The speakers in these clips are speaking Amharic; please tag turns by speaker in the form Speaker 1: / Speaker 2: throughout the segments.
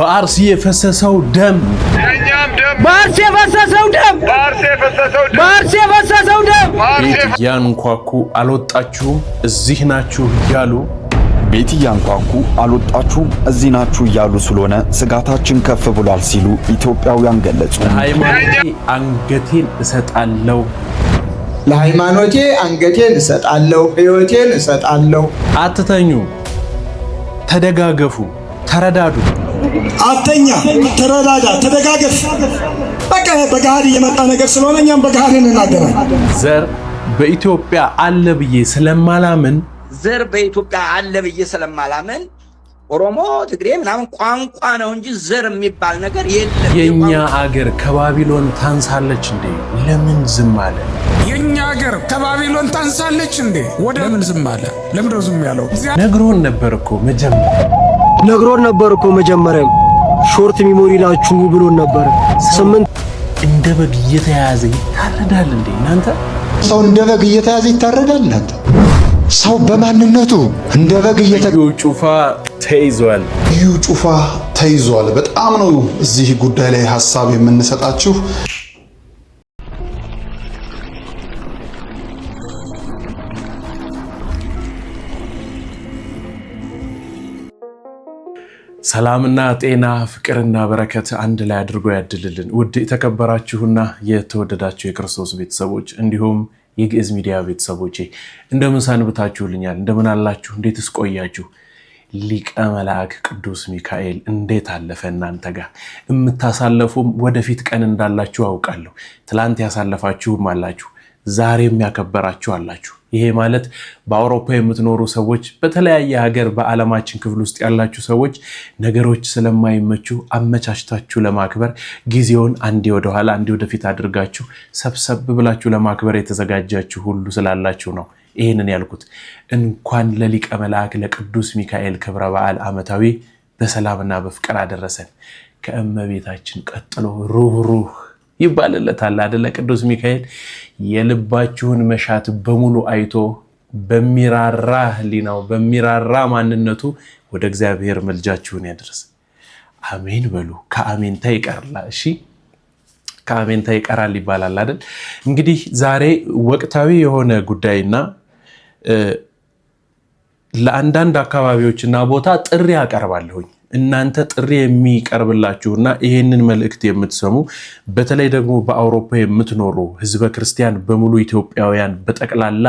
Speaker 1: በአርሲ የፈሰሰው ደም
Speaker 2: በአርሲ የፈሰሰው ደም በአርሲ የፈሰሰው ደም
Speaker 1: ቤት ያንኳኩ አልወጣችሁም እዚህ ናችሁ እያሉ
Speaker 3: ቤት ያንኳኩ አልወጣችሁም እዚህ ናችሁ እያሉ ስለሆነ ስጋታችን ከፍ ብሏል ሲሉ ኢትዮጵያውያን ገለጹ።
Speaker 1: ለሃይማኖቴ አንገቴን እሰጣለሁ
Speaker 4: ለሃይማኖቴ አንገቴን እሰጣለሁ ሕይወቴን እሰጣለሁ።
Speaker 1: አትተኙ፣ ተደጋገፉ፣ ተረዳዱ።
Speaker 5: አተኛ፣ ተረዳዳ፣ ተደጋገፍ። በቃ በጋድ የመጣ ነገር ስለሆነ እኛም በጋድ እንናገራለን።
Speaker 1: ዘር በኢትዮጵያ አለ ብዬ ስለማላምን
Speaker 2: ኦሮሞ ትግሬ ምናምን ቋንቋ ነው እንጂ ዘር የሚባል ነገር የለም።
Speaker 1: የኛ አገር ከባቢሎን ታንሳለች እንዴ? ለምን ዝም አለ?
Speaker 5: የኛ አገር ከባቢሎን ታንሳለች እንዴ? ወደ ለምን ዝም አለ? ለምን ዝም ያለው?
Speaker 1: ነግሮን ነበር እኮ መጀመሪያም
Speaker 6: ሾርት ሚሞሪ ላችሁ ብሎን ነበር። 8
Speaker 1: እንደ በግ እየተያዘ ይታረዳል እንዴ? እናንተ
Speaker 4: ሰው እንደ በግ እየተያዘ ይታረዳል? እናንተ ሰው በማንነቱ እንደ በግ
Speaker 1: ጩፋ ተይዟል።
Speaker 7: ጩፋ ተይዟል። በጣም ነው እዚህ ጉዳይ ላይ ሐሳብ የምንሰጣችሁ።
Speaker 1: ሰላምና ጤና ፍቅርና በረከት አንድ ላይ አድርጎ ያድልልን። ውድ የተከበራችሁና የተወደዳችሁ የክርስቶስ ቤተሰቦች እንዲሁም የግዕዝ ሚዲያ ቤተሰቦቼ እንደምን ሰንብታችሁልኛል? እንደምን አላችሁ? እንዴትስ ቆያችሁ? ሊቀ መላእክ ቅዱስ ሚካኤል እንዴት አለፈ? እናንተ ጋር የምታሳለፉም ወደፊት ቀን እንዳላችሁ አውቃለሁ። ትላንት ያሳለፋችሁም አላችሁ፣ ዛሬም ያከበራችሁ አላችሁ። ይሄ ማለት በአውሮፓ የምትኖሩ ሰዎች፣ በተለያየ ሀገር በዓለማችን ክፍል ውስጥ ያላችሁ ሰዎች ነገሮች ስለማይመቹ አመቻችታችሁ ለማክበር ጊዜውን አንዴ ወደኋላ አንዴ ወደፊት አድርጋችሁ ሰብሰብ ብላችሁ ለማክበር የተዘጋጃችሁ ሁሉ ስላላችሁ ነው ይሄንን ያልኩት። እንኳን ለሊቀ መላእክ ለቅዱስ ሚካኤል ክብረ በዓል ዓመታዊ በሰላምና በፍቅር አደረሰን። ከእመቤታችን ቀጥሎ ሩህሩህ ይባልለታል አይደለ? ቅዱስ ሚካኤል የልባችሁን መሻት በሙሉ አይቶ በሚራራ ህሊናው በሚራራ ማንነቱ ወደ እግዚአብሔር መልጃችሁን ያድርስ። አሜን በሉ። ከአሜንታ ይቀርላ። እሺ ከአሜንታ ይቀራል ይባላል አይደል? እንግዲህ ዛሬ ወቅታዊ የሆነ ጉዳይና ለአንዳንድ አካባቢዎችና ቦታ ጥሪ አቀርባለሁኝ። እናንተ ጥሪ የሚቀርብላችሁና ይሄንን መልእክት የምትሰሙ በተለይ ደግሞ በአውሮፓ የምትኖሩ ህዝበ ክርስቲያን በሙሉ ኢትዮጵያውያን በጠቅላላ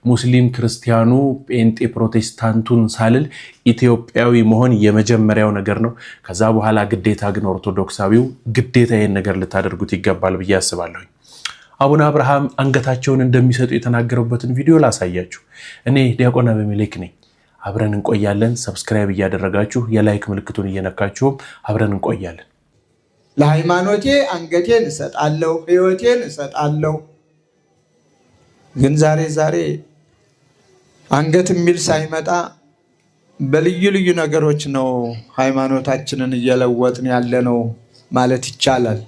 Speaker 1: ሙስሊም ክርስቲያኑ ጴንጤ ፕሮቴስታንቱን ሳልል ኢትዮጵያዊ መሆን የመጀመሪያው ነገር ነው። ከዛ በኋላ ግዴታ ግን ኦርቶዶክሳዊው ግዴታ ይሄን ነገር ልታደርጉት ይገባል ብዬ አስባለሁ። አቡነ አብርሃም አንገታቸውን እንደሚሰጡ የተናገሩበትን ቪዲዮ ላሳያችሁ። እኔ ዲያቆን አቤሜሌክ ነኝ። አብረን እንቆያለን። ሰብስክራይብ እያደረጋችሁ የላይክ ምልክቱን እየነካችሁም አብረን እንቆያለን።
Speaker 4: ለሃይማኖቴ አንገቴን እሰጣለሁ ሕይወቴን እሰጣለሁ። ግን ዛሬ አንገት የሚል ሳይመጣ በልዩ ልዩ ነገሮች ነው ሃይማኖታችንን እየለወጥን ያለ ነው ማለት ይቻላል።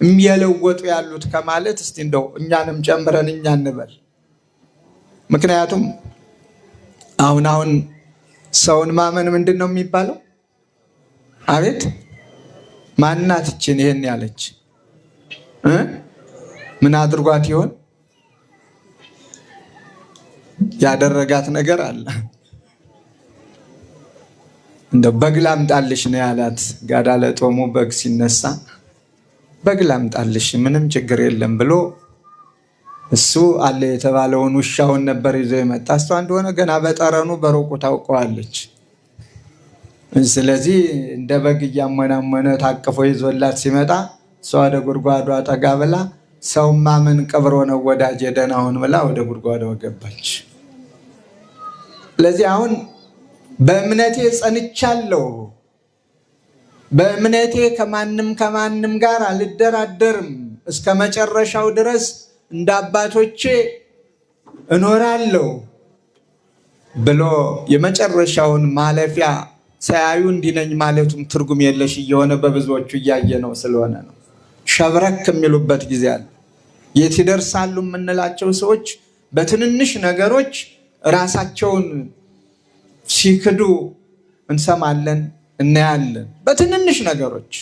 Speaker 4: የሚየለወጡ ያሉት ከማለት እስቲ እንደው እኛንም ጨምረን እኛ እንበል። ምክንያቱም አሁን ሰውን ማመን ምንድን ነው የሚባለው? አቤት ማናት እችን ይሄን ያለች? ምን አድርጓት ይሆን? ያደረጋት ነገር አለ። እንደው በግ ላምጣልሽ ነው ያላት። ጋዳ ለጦሙ በግ ሲነሳ በግ ላምጣልሽ ምንም ችግር የለም ብሎ እሱ አለ የተባለውን ውሻውን ነበር ይዞ የመጣ። እሷ እንደሆነ ገና በጠረኑ በሩቁ ታውቀዋለች። ስለዚህ እንደ በግ እያመናመነ ታቅፎ ይዞላት ሲመጣ እሷ ወደ ጉድጓዷ ጠጋ ብላ ሰው ማመን ቀብሮ ነው ወዳጄ ደህና ሁን ብላ ወደ ጉድጓዷ ገባች። ስለዚህ አሁን በእምነቴ ጸንቻለሁ፣ በእምነቴ ከማንም ጋር አልደራደርም፣ እስከ መጨረሻው ድረስ እንደ አባቶቼ እኖራለሁ ብሎ የመጨረሻውን ማለፊያ ሳያዩ እንዲነኝ ማለቱም ትርጉም የለሽ እየሆነ በብዙዎቹ እያየ ነው ስለሆነ ነው። ሸብረክ የሚሉበት ጊዜ አለ። የት ይደርሳሉ የምንላቸው ሰዎች በትንንሽ ነገሮች ራሳቸውን ሲክዱ እንሰማለን። እናያለን በትንንሽ ነገሮች።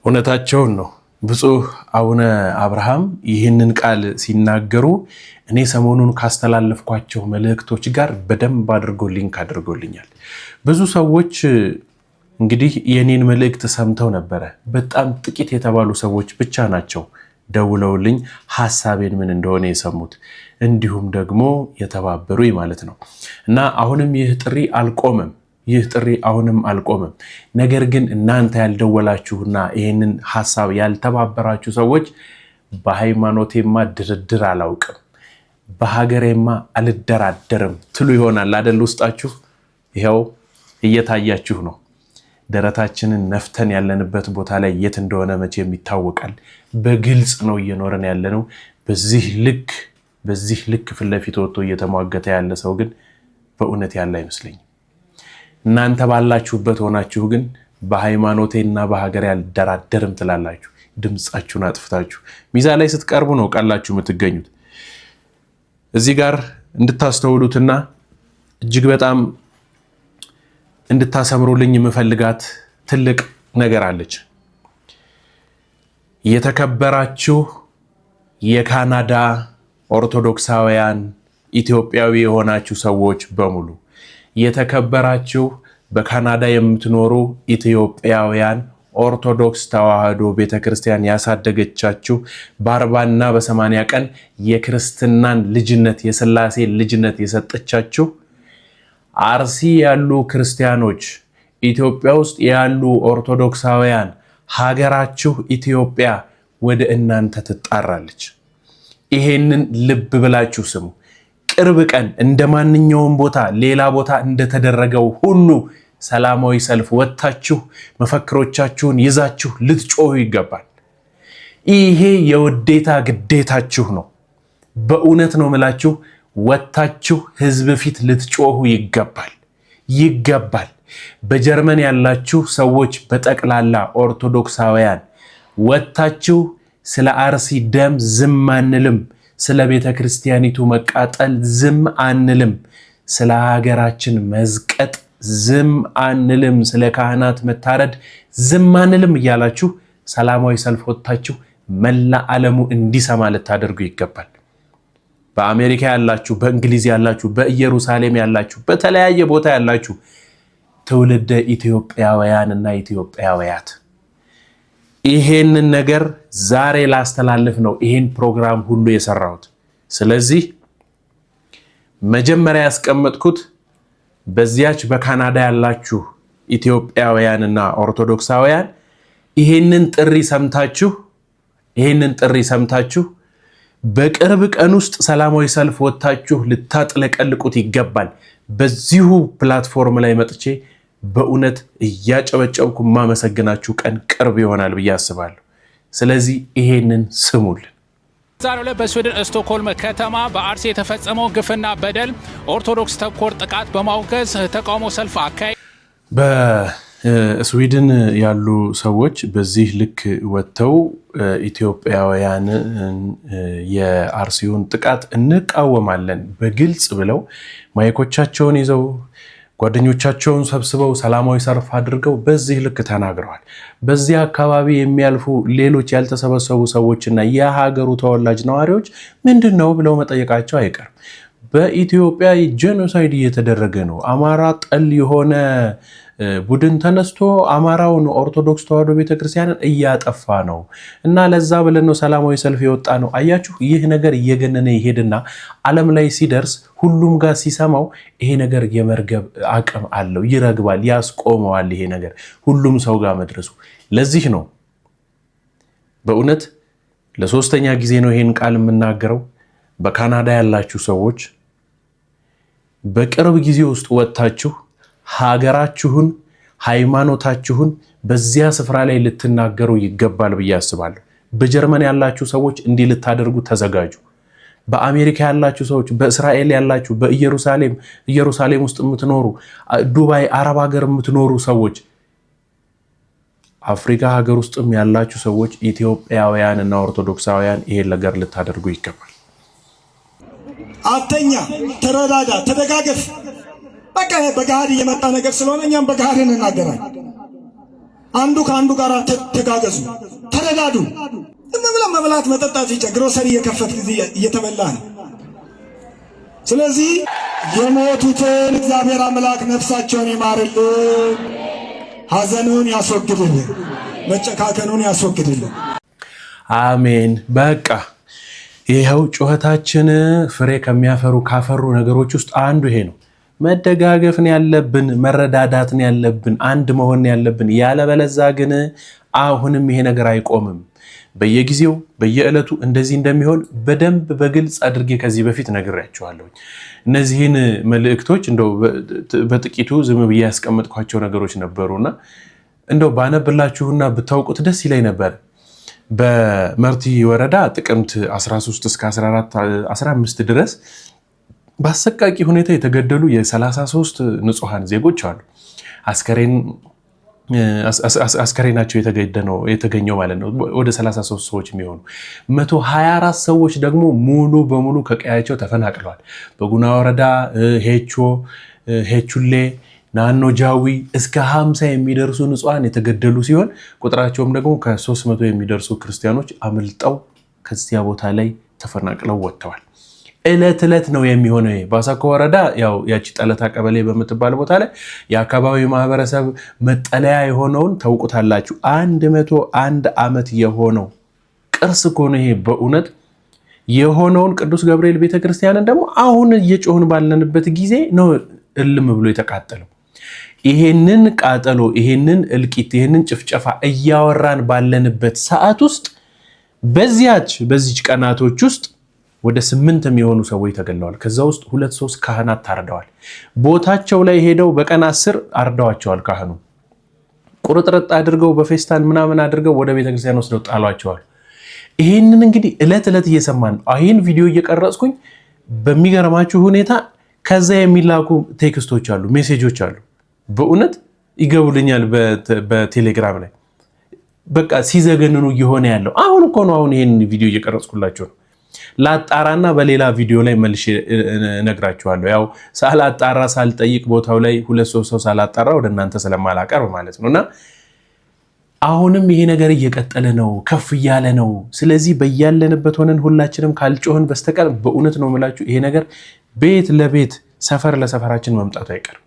Speaker 1: እውነታቸውን ነው። ብፁዕ አቡነ አብርሃም ይህንን ቃል ሲናገሩ እኔ ሰሞኑን ካስተላለፍኳቸው መልእክቶች ጋር በደንብ አድርጎ ሊንክ አድርጎልኛል። ብዙ ሰዎች እንግዲህ የኔን መልእክት ሰምተው ነበረ። በጣም ጥቂት የተባሉ ሰዎች ብቻ ናቸው ደውለውልኝ ሐሳቤን ምን እንደሆነ የሰሙት እንዲሁም ደግሞ የተባበሩኝ ማለት ነው። እና አሁንም ይህ ጥሪ አልቆመም። አሁንም አልቆመም። ነገር ግን እናንተ ያልደወላችሁና ይህንን ሐሳብ ያልተባበራችሁ ሰዎች በሃይማኖቴማ ድርድር አላውቅም፣ በሀገሬማ አልደራደርም ትሉ ይሆናል አይደል? ውስጣችሁ ይኸው እየታያችሁ ነው። ደረታችንን ነፍተን ያለንበት ቦታ ላይ የት እንደሆነ መቼም ይታወቃል። በግልጽ ነው እየኖረን ያለነው። በዚህ ልክ ፊት ለፊት ወጥቶ እየተሟገተ ያለ ሰው ግን በእውነት ያለ አይመስለኝም። እናንተ ባላችሁበት ሆናችሁ ግን በሃይማኖቴና በሀገሬ አልደራደርም ትላላችሁ። ድምጻችሁን አጥፍታችሁ ሚዛን ላይ ስትቀርቡ ነው ቃላችሁ የምትገኙት። እዚህ ጋር እንድታስተውሉትና እጅግ በጣም እንድታሰምሩልኝ የምፈልጋት ትልቅ ነገር አለች። የተከበራችሁ የካናዳ ኦርቶዶክሳውያን ኢትዮጵያዊ የሆናችሁ ሰዎች በሙሉ፣ የተከበራችሁ በካናዳ የምትኖሩ ኢትዮጵያውያን ኦርቶዶክስ ተዋህዶ ቤተክርስቲያን ያሳደገቻችሁ በ40 እና በ80 ቀን የክርስትናን ልጅነት የሥላሴ ልጅነት የሰጠቻችሁ አርሲ ያሉ ክርስቲያኖች፣ ኢትዮጵያ ውስጥ ያሉ ኦርቶዶክሳውያን፣ ሀገራችሁ ኢትዮጵያ ወደ እናንተ ትጣራለች። ይሄንን ልብ ብላችሁ ስሙ። ቅርብ ቀን እንደማንኛውም ቦታ ሌላ ቦታ እንደተደረገው ሁሉ ሰላማዊ ሰልፍ ወጥታችሁ መፈክሮቻችሁን ይዛችሁ ልትጮሁ ይገባል። ይሄ የውዴታ ግዴታችሁ ነው። በእውነት ነው ምላችሁ። ወጥታችሁ ህዝብ ፊት ልትጮሁ ይገባል። በጀርመን ያላችሁ ሰዎች በጠቅላላ ኦርቶዶክሳውያን ወጥታችሁ ስለ አርሲ ደም ዝም አንልም፣ ስለ ቤተ ክርስቲያኒቱ መቃጠል ዝም አንልም፣ ስለ ሀገራችን መዝቀጥ ዝም አንልም፣ ስለ ካህናት መታረድ ዝም አንልም እያላችሁ ሰላማዊ ሰልፍ ወጥታችሁ መላ ዓለሙ እንዲሰማ ልታደርጉ ይገባል። በአሜሪካ ያላችሁ፣ በእንግሊዝ ያላችሁ፣ በኢየሩሳሌም ያላችሁ፣ በተለያየ ቦታ ያላችሁ ትውልደ ኢትዮጵያውያንና ኢትዮጵያውያት ይሄንን ነገር ዛሬ ላስተላልፍ ነው ይሄን ፕሮግራም ሁሉ የሰራሁት። ስለዚህ መጀመሪያ ያስቀመጥኩት በዚያች በካናዳ ያላችሁ ኢትዮጵያውያንና ኦርቶዶክሳውያን ይሄንን ጥሪ ሰምታችሁ በቅርብ ቀን ውስጥ ሰላማዊ ሰልፍ ወጥታችሁ ልታጥለቀልቁት ይገባል። በዚሁ ፕላትፎርም ላይ መጥቼ በእውነት እያጨበጨብኩ ማመሰግናችሁ ቀን ቅርብ ይሆናል ብዬ አስባለሁ። ስለዚህ ይሄንን ስሙልን።
Speaker 8: ዛሬው ላይ በስዊድን ስቶክሆልም ከተማ በአርሲ የተፈጸመው ግፍና በደል ኦርቶዶክስ ተኮር ጥቃት በማውገዝ ተቃውሞ ሰልፍ አካሄዱ። በስዊድን ያሉ ሰዎች በዚህ ልክ ወጥተው ኢትዮጵያውያን የአርሲውን ጥቃት እንቃወማለን በግልጽ ብለው ማይኮቻቸውን ይዘው ጓደኞቻቸውን ሰብስበው ሰላማዊ ሰልፍ አድርገው በዚህ ልክ ተናግረዋል። በዚህ አካባቢ የሚያልፉ ሌሎች ያልተሰበሰቡ ሰዎችና የሀገሩ ተወላጅ ነዋሪዎች ምንድነው ብለው መጠየቃቸው አይቀርም። በኢትዮጵያ ጄኖሳይድ እየተደረገ ነው። አማራ ጠል የሆነ ቡድን ተነስቶ አማራውን ኦርቶዶክስ ተዋህዶ ቤተክርስቲያንን እያጠፋ ነው እና ለዛ ብለን ነው ሰላማዊ ሰልፍ የወጣ ነው። አያችሁ፣ ይህ ነገር እየገነነ ይሄድና ዓለም ላይ ሲደርስ ሁሉም ጋር ሲሰማው ይሄ ነገር የመርገብ አቅም አለው፣ ይረግባል፣ ያስቆመዋል። ይሄ ነገር ሁሉም ሰው ጋር መድረሱ ለዚህ ነው። በእውነት ለሶስተኛ ጊዜ ነው ይሄን ቃል የምናገረው። በካናዳ ያላችሁ ሰዎች በቅርብ ጊዜ ውስጥ ወጥታችሁ ሀገራችሁን ሃይማኖታችሁን በዚያ ስፍራ ላይ ልትናገሩ ይገባል ብዬ አስባለሁ። በጀርመን ያላችሁ ሰዎች እንዲህ ልታደርጉ ተዘጋጁ። በአሜሪካ ያላችሁ ሰዎች፣ በእስራኤል ያላችሁ፣ በኢየሩሳሌም ውስጥ የምትኖሩ፣ ዱባይ አረብ ሀገር የምትኖሩ ሰዎች፣ አፍሪካ ሀገር ውስጥም ያላችሁ ሰዎች ኢትዮጵያውያን እና ኦርቶዶክሳውያን ይሄን ነገር ልታደርጉ ይገባል።
Speaker 5: አተኛ፣ ተረዳዳ፣ ተደጋገፍ። በቃ በጋድ የመጣ ነገር ስለሆነ እኛም በጋድ እንናገራለን። አንዱ ከአንዱ ጋር ተጋገዙ፣ ተረዳዱ። ዝም መብላት መጠጣት ይቻ ግሮሰሪ የከፈት ጊዜ እየተበላ ነው። ስለዚህ የሞቱትን እግዚአብሔር አምላክ ነፍሳቸውን ይማርልን፣ ሐዘኑን ያስወግድልን፣ መጨካከኑን ያስወግድልን።
Speaker 8: አሜን። በቃ ይሄው ጩኸታችን ፍሬ ከሚያፈሩ ካፈሩ ነገሮች ውስጥ አንዱ ይሄ ነው። መደጋገፍን ያለብን፣ መረዳዳትን ያለብን፣ አንድ መሆን ያለብን። ያለበለዛ ግን አሁንም ይሄ ነገር አይቆምም። በየጊዜው በየዕለቱ እንደዚህ እንደሚሆን በደንብ በግልጽ አድርጌ ከዚህ በፊት ነግሬያችኋለሁ። እነዚህን መልእክቶች እንደው በጥቂቱ ዝም ብዬ ያስቀመጥኳቸው ነገሮች ነበሩና እንደው ባነብላችሁና ብታውቁት ደስ ይለኝ ነበር። በመርቲ ወረዳ ጥቅምት 13 እስከ 15 ድረስ በአሰቃቂ ሁኔታ የተገደሉ የ33 ንጹሃን ዜጎች አሉ። አስከሬናቸው የተገኘው ማለት ነው። ወደ 33 ሰዎች የሚሆኑ 124 ሰዎች ደግሞ ሙሉ በሙሉ ከቀያቸው ተፈናቅለዋል። በጉና ወረዳ ሄቹሌ፣ ናኖ ጃዊ እስከ 50 የሚደርሱ ንጹሃን የተገደሉ ሲሆን ቁጥራቸውም ደግሞ ከ300 የሚደርሱ ክርስቲያኖች አምልጠው ከዚያ ቦታ ላይ ተፈናቅለው ወጥተዋል። እለት እለት ነው የሚሆነው። ባሳኮ ወረዳ ያቺ ጠለታ ቀበሌ በምትባል ቦታ ላይ የአካባቢው ማህበረሰብ መጠለያ የሆነውን ታውቁታላችሁ። 101 ዓመት የሆነው ቅርስ ከሆነ ይሄ በእውነት የሆነውን ቅዱስ ገብርኤል ቤተክርስቲያንን ደግሞ አሁን እየጮህን ባለንበት ጊዜ ነው እልም ብሎ የተቃጠለው። ይሄንን ቃጠሎ፣ ይሄንን እልቂት፣ ይሄንን ጭፍጨፋ እያወራን ባለንበት ሰዓት ውስጥ በዚች ቀናቶች ውስጥ ወደ 8 የሚሆኑ ሰዎች ተገለዋል። ከዛ ውስጥ 2-3 ካህናት ታርደዋል። ቦታቸው ላይ ሄደው በቀን 10 አርደዋቸዋል። ካህኑ ቁርጥርጥ አድርገው በፌስታል ምናምን አድርገው ወደ ቤተክርስቲያን ወስደው ጣሏቸዋል። ይህንን እንግዲህ እለት እለት እየሰማን ይህን ቪዲዮ እየቀረጽኩኝ በሚገርማችሁ ሁኔታ ከዛ የሚላኩ ቴክስቶች አሉ፣ ሜሴጆች አሉ። በእውነት ይገቡልኛል በቴሌግራም ላይ። በቃ ሲዘገንኑ እየሆነ ያለው አሁን እኮ ነው። አሁን ይህን ቪዲዮ እየቀረጽኩላቸው ነው። ላጣራና በሌላ ቪዲዮ ላይ መልሼ እነግራችኋለሁ። ያው ሳላጣራ ሳልጠይቅ ቦታው ላይ 2-3 ሰው ሳላጣራ ወደ እናንተ ስለማላቀርብ ማለት ነውና አሁንም ይሄ ነገር እየቀጠለ ነው፣ ከፍ እያለ ነው። ስለዚህ በያለንበት ሆነን ሁላችንም ካልጮህን በስተቀር በእውነት ነው የምላችሁ ይሄ ነገር ቤት ለቤት ሰፈር ለሰፈራችን መምጣቱ አይቀርም።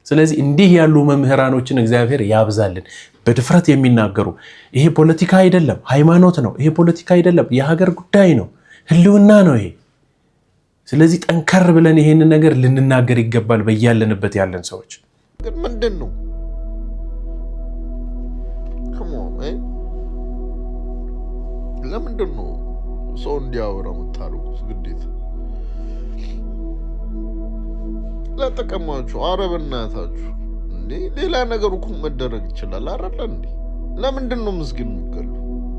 Speaker 8: ስለዚህ እንዲህ ያሉ መምህራኖችን እግዚአብሔር ያብዛልን፣ በድፍረት የሚናገሩ። ይሄ ፖለቲካ አይደለም፣ ሃይማኖት ነው። ይሄ ፖለቲካ አይደለም፣ የሀገር ጉዳይ ነው፣ ህልውና ነው ይሄ። ስለዚህ ጠንከር ብለን ይሄንን ነገር ልንናገር ይገባል፣ በያለንበት ያለን ሰዎች።
Speaker 9: ግን ምንድን ነው ለምንድን ነው ሰው እንዲያወራ የምታደርጉት? ግዴታ ለጠቀማችሁ አረብናታችሁ እንዴ? ሌላ ነገር እኮ መደረግ ይችላል አይደል እንዴ? ለምንድን ነው ምስኪን የሚገለው?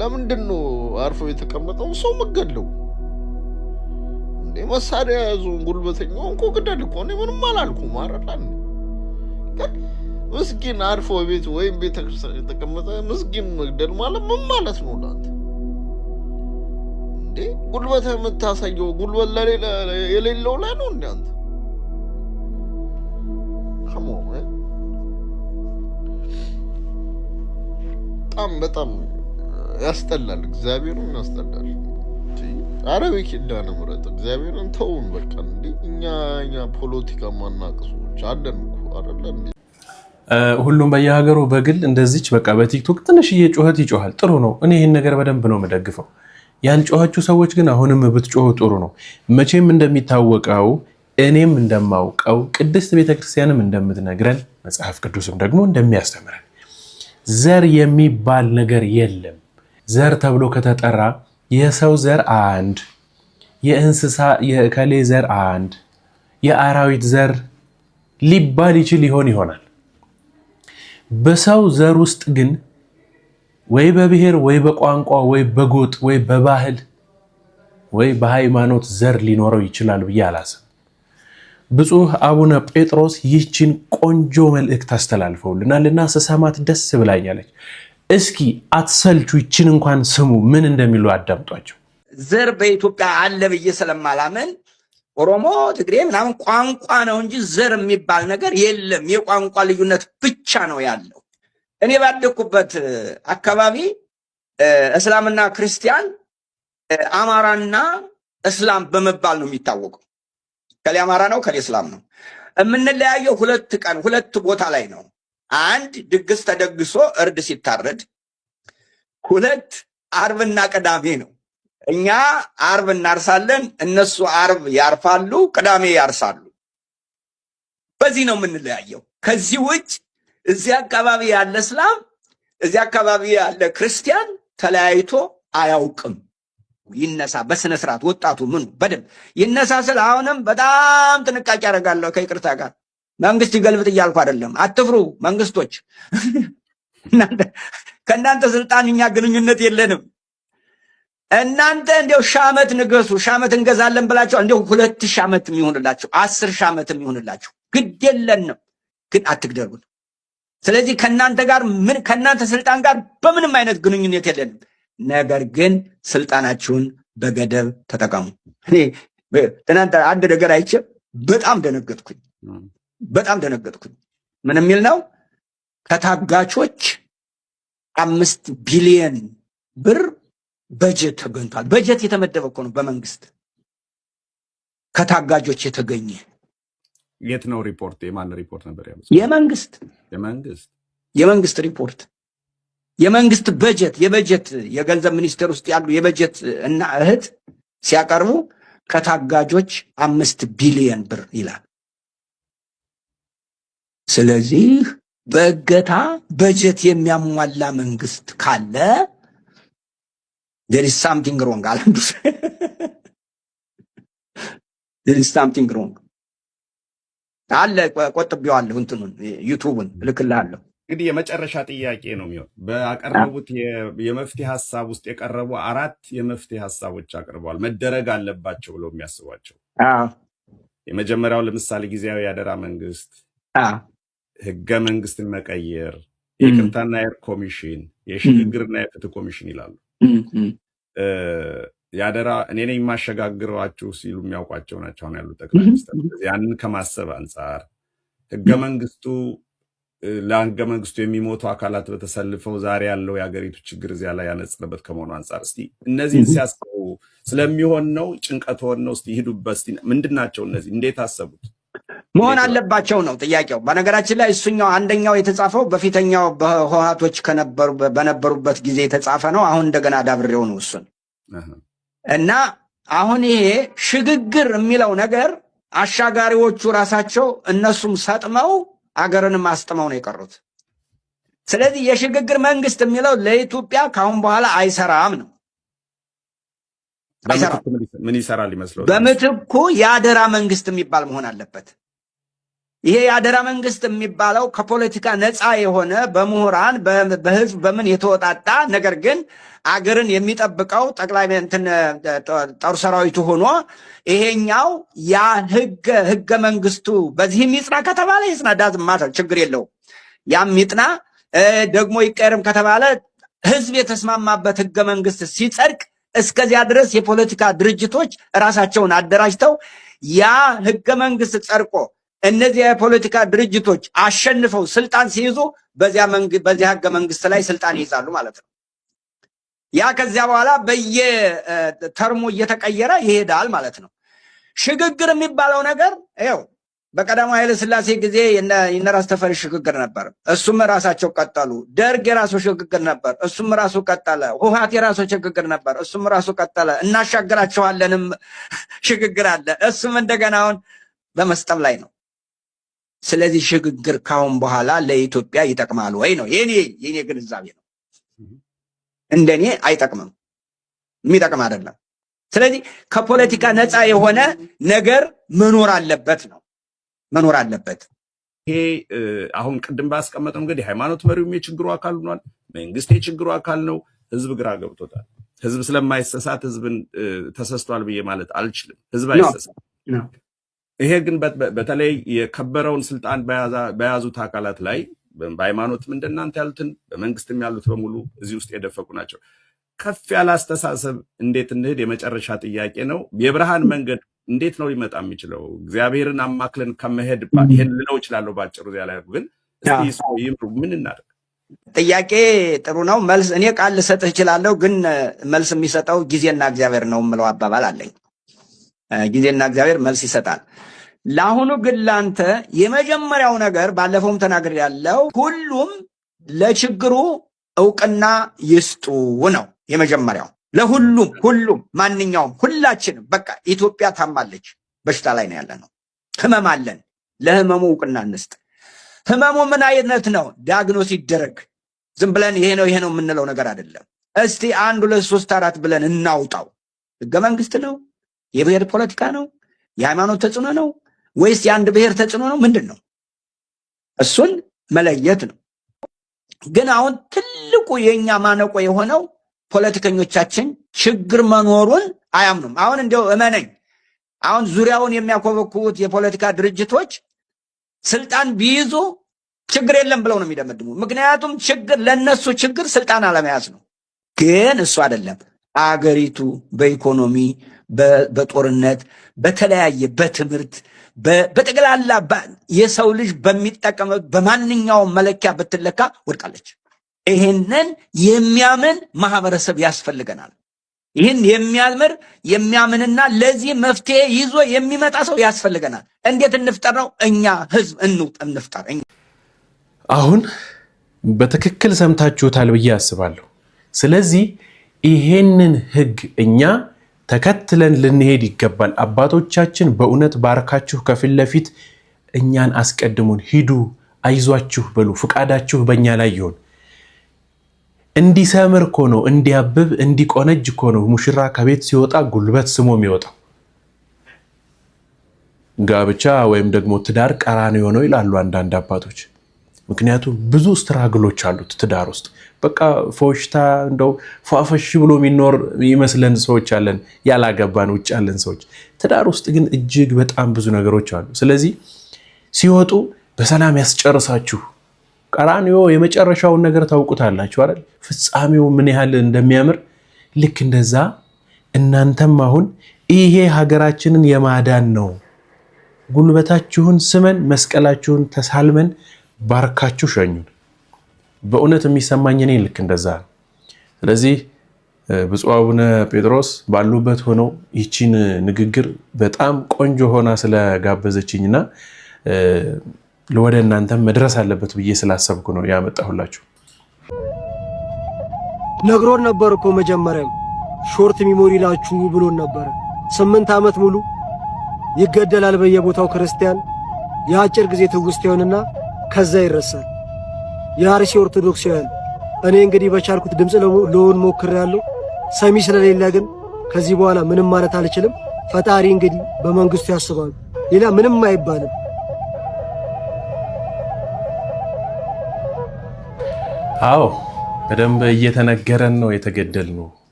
Speaker 9: ለምንድን ነው አርፎ የተቀመጠው ሰው መገለው? እንዴ መሳሪያ ያዙን ጉልበተኛው እንኮ ግደል እኮ ነው። ምንም አላልኩም አይደል እንዴ? ምስኪን አርፎ ቤት ወይም ቤተክርስቲያን የተቀመጠ ምስኪን መግደል ማለት ምን ማለት ነው ላንተ? እንዴ ጉልበት የምታሳየው ጉልበት ለሌላ የሌለው ላይ ነው እንዴ አንተ? በጣም ያስጠላል። እግዚአብሔርን ያስጠላል። አረብ ኪዳነ ምሕረት እግዚአብሔርን ተውን በቃ። እንዴ እኛ ፖለቲካ ማናቀሶች አለን እኮ አይደል እንዴ?
Speaker 8: ሁሉም በየሀገሩ በግል እንደዚች በቃ በቲክቶክ ትንሽዬ ጩኸት ይጮሃል። ጥሩ ነው። እኔ ይህን ነገር በደንብ ነው የምደግፈው። ያልጮኋችሁ ሰዎች ግን አሁንም ብትጮሁ ጥሩ ነው። መቼም እንደሚታወቀው እኔም እንደማውቀው ቅድስት ቤተክርስቲያንም እንደምትነግረን መጽሐፍ ቅዱስም ደግሞ እንደሚያስተምረን ዘር የሚባል ነገር የለም። ዘር ተብሎ ከተጠራ የሰው ዘር አንድ፣ የእንስሳ የእከሌ ዘር አንድ፣ የአራዊት ዘር ሊባል ይሆናል። በሰው ዘር ውስጥ ግን ወይ በብሔር ወይ በቋንቋ ወይ በጎጥ ወይ በባህል ወይ በሃይማኖት ዘር ሊኖረው ይችላል ብዬ አላስብም። ብፁዕ አቡነ ጴጥሮስ ይህችን ቆንጆ መልእክት አስተላልፈውልናልና ስሰማት ደስ ብላኛለች። እስኪ አትሰልቹ፣ ይችን እንኳን ስሙ፣ ምን እንደሚሉ አዳምጧቸው።
Speaker 2: ዘር በኢትዮጵያ አለ ብዬ ስለማላምን ኦሮሞ፣ ትግሬ ምናምን ቋንቋ ነው እንጂ ዘር የሚባል ነገር የለም። የቋንቋ ልዩነት ብቻ ነው ያለው። እኔ ባደኩበት አካባቢ እስላምና ክርስቲያን አማራና እስላም በመባል ነው የሚታወቀው። ከሌ አማራ ነው ከሌ እስላም ነው። የምንለያየው ሁለት ቦታ ላይ ነው። አንድ ድግስ ተደግሶ እርድ ሲታረድ፣ ሁለት አርብና ቅዳሜ ነው። እኛ አርብ እናርሳለን፣ እነሱ አርብ ያርፋሉ፣ ቅዳሜ ያርሳሉ። በዚህ ነው የምንለያየው። ከዚህ ውጭ እዚህ አካባቢ ያለ እስላም እዚህ አካባቢ ያለ ክርስቲያን ተለያይቶ አያውቅም። ይነሳ በስነ ስርዓት ወጣቱ ምን በደንብ ይነሳ ስል አሁንም በጣም ጥንቃቄ አደርጋለሁ ከይቅርታ ጋር። መንግስት ይገልብጥ እያልኩ አይደለም። አትፍሩ መንግስቶች፣ ከእናንተ ስልጣን እኛ ግንኙነት የለንም። እናንተ እንዲያው ሺህ ዓመት ንገሱ፣ ሺህ ዓመት እንገዛለን ብላችሁ እንዲያው 2000 ዓመት የሚሆንላችሁ 10,000 ዓመት የሚሆንላችሁ ግድ የለንም፣ ግን አትግደሉን። ስለዚህ ከእናንተ ስልጣን ጋር በምንም አይነት ግንኙነት የለንም። ነገር ግን ስልጣናችሁን በገደብ ተጠቀሙ። እኔ ትናንት አንድ ነገር አይቼ በጣም ደነገጥኩኝ። ምን የሚል ነው? ከታጋቾች 5 ቢሊዮን ብር በጀት ተገኝቷል። በጀት የተመደበ እኮ ነው በመንግስት ከታጋጆች የተገኘ።
Speaker 10: የት ነው ሪፖርት? የማን ሪፖርት ነበር ያለው?
Speaker 2: የመንግስት ሪፖርት፣ የመንግስት በጀት የገንዘብ ሚኒስቴር ውስጥ ያሉ የበጀት እና እህት ሲያቀርቡ ከታጋጆች 5 ቢሊዮን ብር ይላል። ስለዚህ በእገታ በጀት የሚያሟላ መንግስት ካለ there is something wrong አላንዱ there is something wrong አለ። ቆጥቤዋለሁ፣ እንትኑን ዩቲዩብን ልክልሃለሁ።
Speaker 10: እንግዲህ የመጨረሻ ጥያቄ ነው የሚሆን። በአቀረቡት የመፍትሄ ሐሳብ ውስጥ የቀረቡ 4 የመፍትሄ ሐሳቦች አቅርበዋል መደረግ አለባቸው ብለው የሚያስቧቸው። የመጀመሪያው ለምሳሌ ጊዜያዊ ያደራ መንግስት፣ ህገ መንግስትን መቀየር፣ የይቅርታና የእርቅ ኮሚሽን፣ የሽግግርና የፍትህ ኮሚሽን ይላሉ። ያደራ እኔ ነኝ የማሸጋግሯችሁ ሲሉ የሚያውቋቸው ናቸው አሁን ያሉት ጠቅላይ ሚኒስትር። ያንን ከማሰብ አንጻር ህገ መንግስቱ ለህገ መንግስቱ የሚሞቱ አካላት በተሰልፈው ዛሬ ያለው የሀገሪቱ ችግር እዚያ ላይ ያነጽረበት ከመሆኑ አንጻር እስቲ እነዚህን ሲያስቡ ስለሚሆን ነው ጭንቀት ሆነ ነው። እስቲ ይሄዱበት። እስቲ ምንድናቸው እነዚህ? እንዴት አሰቡት?
Speaker 2: መሆን አለባቸው ነው ጥያቄው። በነገራችን ላይ እሱኛው አንደኛው የተጻፈው በፊተኛው በህወሓቶች በነበሩበት ጊዜ የተጻፈ ነው። አሁን እንደገና ዳብሬው ነው እሱን እና አሁን ይሄ ሽግግር የሚለው ነገር አሻጋሪዎቹ ራሳቸው እነሱም ሰጥመው አገርንም አስጥመው ነው የቀሩት። ስለዚህ የሽግግር መንግስት የሚለው ለኢትዮጵያ ካሁን በኋላ አይሰራም ነው።
Speaker 10: ምን ይሰራል ይመስለው?
Speaker 2: በምትኩ የአደራ መንግስት የሚባል መሆን አለበት። ይሄ የአደራ መንግስት የሚባለው ከፖለቲካ ነፃ የሆነ በምሁራን በህዝብ በምን የተወጣጣ ነገር ግን አገርን የሚጠብቀው ጠቅላይ ጦር ሰራዊቱ ሆኖ ይሄኛው ያ ህገ መንግስቱ በዚህም ይጽና ከተባለ ይጽና፣ ዳዝ ማተር ችግር የለውም። ያም ይጥና ደግሞ ይቀርም ከተባለ ህዝብ የተስማማበት ህገ መንግስት ሲጸድቅ እስከዚያ ድረስ የፖለቲካ ድርጅቶች ራሳቸውን አደራጅተው ያ ህገ መንግስት ጸድቆ እነዚያ የፖለቲካ ድርጅቶች አሸንፈው ስልጣን ሲይዙ በዚያ ህገ መንግስት ላይ ስልጣን ይይዛሉ ማለት ነው። ያ ከዚያ በኋላ በየተርሙ እየተቀየረ ይሄዳል ማለት ነው። ሽግግር የሚባለው ነገር ይኸው በቀዳማዊ ኃይለ ሥላሴ ጊዜ የነራስ ተፈሪ ሽግግር ነበር፣ እሱም ራሳቸው ቀጠሉ። ደርግ የራሱ ሽግግር ነበር፣ እሱም ራሱ ቀጠለ። ህወሓት የራሱ ሽግግር ነበር፣ እሱም ራሱ ቀጠለ። እናሻግራቸዋለንም ሽግግር አለ፣ እሱም እንደገና አሁን በመስጠም ላይ ነው። ስለዚህ ሽግግር ካሁን በኋላ ለኢትዮጵያ ይጠቅማል ወይ ነው የኔ ግንዛቤ ነው። እንደኔ አይጠቅምም፣ የሚጠቅም አይደለም። ስለዚህ ከፖለቲካ ነፃ የሆነ ነገር መኖር አለበት ነው መኖር አለበት።
Speaker 10: ይሄ አሁን ቅድም ባስቀመጠው እንግዲህ ሃይማኖት መሪውም የችግሩ አካል ሆኗል፣ መንግስት የችግሩ አካል ነው። ህዝብ ግራ ገብቶታል። ህዝብ ስለማይሰሳት ህዝብን ተሰስቷል ብዬ ማለት አልችልም። ህዝብ አይሰሳት። ይሄ ግን በተለይ የከበረውን ስልጣን በያዙት አካላት ላይ በሃይማኖትም እንደናንተ ያሉትን በመንግስትም ያሉት በሙሉ እዚህ ውስጥ የደፈቁ ናቸው። ከፍ ያለ አስተሳሰብ እንዴት እንሂድ የመጨረሻ ጥያቄ ነው። የብርሃን መንገድ እንዴት ነው ሊመጣ የሚችለው? እግዚአብሔርን አማክለን ከመሄድ ይሄን ልለው እችላለሁ ባጭሩ። እዚያ ላይ ግን እስቲ ይምሩ። ምን እናደርግ?
Speaker 2: ጥያቄ ጥሩ ነው። መልስ እኔ ቃል ልሰጥህ እችላለሁ፣ ግን መልስ የሚሰጠው ጊዜና እግዚአብሔር ነው የምለው አባባል አለኝ። ጊዜና እግዚአብሔር መልስ ይሰጣል። ለአሁኑ ግን ላንተ የመጀመሪያው ነገር ባለፈውም ተናግሬ ያለው ሁሉም ለችግሩ እውቅና ይስጡ ነው የመጀመሪያው። ለሁሉም ማንኛውም ሁላችንም በቃ ኢትዮጵያ ታማለች፣ በሽታ ላይ ነው ያለነው፣ ህመም አለን። ለህመሙ እውቅና እንስጥ። ህመሙ ምን አይነት ነው? ዲያግኖስ ይደረግ። ዝም ብለን ይሄ ነው የምንለው ነገር አይደለም። እስቲ 1 2 3 4 ብለን እናውጣው። ህገ መንግስት ነው? የብሔር ፖለቲካ ነው? የሃይማኖት ተጽዕኖ ነው ወይስ የአንድ ብሔር ተጽዕኖ ነው? ምንድን ነው? እሱን መለየት ነው። ግን አሁን ትልቁ የኛ ማነቆ የሆነው ፖለቲከኞቻችን ችግር መኖሩን አያምኑም። አሁን እንደው እመነኝ፣ አሁን ዙሪያውን የሚያኮበኩቡት የፖለቲካ ድርጅቶች ስልጣን ቢይዙ ችግር የለም ብለው ነው የሚደመድሙ። ምክንያቱም ችግር ለነሱ ችግር ስልጣን አለመያዝ ነው። ግን እሱ አይደለም። አገሪቱ በኢኮኖሚ በጦርነት በተለያየ በትምህርት በጠቅላላ የሰው ልጅ በሚጠቀመው በማንኛውም መለኪያ ብትለካ ወድቃለች። ይህንን የሚያምን ማህበረሰብ ያስፈልገናል። ይህን የሚያምንና ለዚህ መፍትሄ ይዞ የሚመጣ ሰው ያስፈልገናል። እንዴት እንፍጠር ነው? እኛ ህዝብ እንፍጠር።
Speaker 8: አሁን በትክክል ሰምታችሁታል ብዬ አስባለሁ። ስለዚህ ይሄንን ህግ እኛ ተከትለን ልንሄድ ይገባል። አባቶቻችን በእውነት ባርካችሁ ከፊት ለፊት እኛን አስቀድሙን፣ ሂዱ፣ አይዟችሁ በሉ፣ ፍቃዳችሁ በእኛ ላይ ይሁን። እንዲሰምር እኮ ነው፣ እንዲያብብ እንዲቆነጅ እኮ ነው ሙሽራ ከቤት ሲወጣ ጉልበት ስሞ የሚወጣው። ጋብቻ ወይም ደግሞ ትዳር ቀራንዮ ነው ይላሉ አንዳንድ አባቶች። ምክንያቱም ብዙ ስትራግሎች አሉት ትዳር ውስጥ። በቃ ፎሽታ እንደው ፏፈሽ ብሎ የሚኖር ይመስለን ሰዎች አለን፣ ያላገባን ውጭ ያለን ሰዎች። ትዳር ውስጥ ግን እጅግ በጣም ብዙ ነገሮች አሉ። ስለዚህ ሲወጡ በሰላም ያስጨርሳችሁ። ቀራንዮ የመጨረሻውን ነገር ታውቁታላችሁ አይደል? ፍጻሜው ምን ያህል እንደሚያምር። ልክ እንደዛ እናንተም አሁን ይሄ ሀገራችንን የማዳን ነው። ጉልበታችሁን ስመን መስቀላችሁን ተሳልመን ባርካችሁ ሸኙን። በእውነት የሚሰማኝ እኔ ልክ እንደዛ ነው። ስለዚህ ብፁዕ አቡነ ጴጥሮስ ባሉበት ሆነው ይቺን ንግግር በጣም ቆንጆ ሆና ስለጋበዘችኝና ወደ እናንተም መድረስ አለበት ብዬ ስላሰብኩ ነው ያመጣሁላችሁ።
Speaker 6: ነግሮን ነበር እኮ መጀመሪያም ሾርት ሚሞሪ ላችሁ ብሎን ነበር። 8 ዓመት ሙሉ ይገደላል በየቦታው ክርስቲያን። የአጭር ጊዜ ትውስት ይሆንና ከዛ ይረሳል። የአርሲ ኦርቶዶክሳውያን እኔ እንግዲህ በቻልኩት ድምፅ ለሆን ሞክሬያለሁ። ሰሚ ስለሌለ ግን ከዚህ በኋላ ምንም ማለት አልችልም። ፈጣሪ እንግዲህ በመንግስቱ ያስባል። ሌላ ምንም አይባልም።
Speaker 8: አዎ በደንብ እየተነገረን ነው የተገደልነው።